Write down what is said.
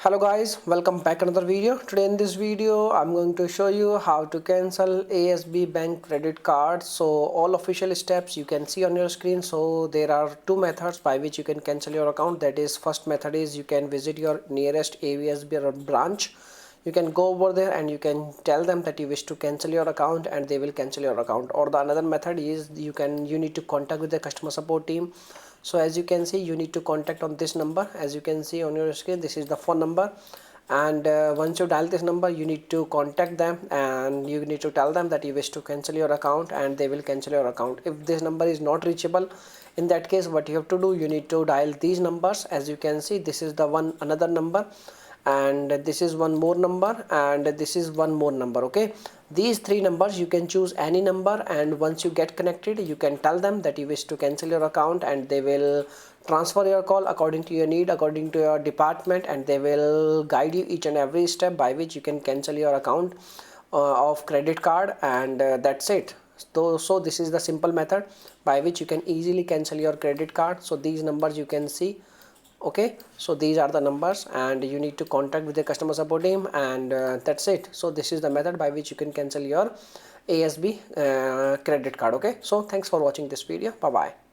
Hello guys, welcome back another video. Today in this video I'm going to show you how to cancel ASB bank credit card. So all official steps you can see on your screen. So there are two methods by which you can cancel your account. That is, first method is you can visit your nearest ASB or branch. You can go over there and you can tell them that you wish to cancel your account and they will cancel your account. Or the another method is you need to contact with the customer support team. So as you can see, you need to contact on this number. As you can see on your screen, this is the phone number, and once you dial this number, you need to contact them and you need to tell them that you wish to cancel your account and they will cancel your account. If this number is not reachable, in that case what you have to do, you need to dial these numbers. As you can see, this is the another number, and this is one more number, and this is one more number. Okay, these three numbers you can choose any number, and once you get connected, you can tell them that you wish to cancel your account and they will transfer your call according to your need, according to your department, and they will guide you each and every step by which you can cancel your account of credit card, and that's it. So this is the simple method by which you can easily cancel your credit card. So these numbers you can see. Okay, so these are the numbers and you need to contact with the customer support team, and that's it. So this is the method by which you can cancel your ASB credit card. Okay, so thanks for watching this video. Bye bye.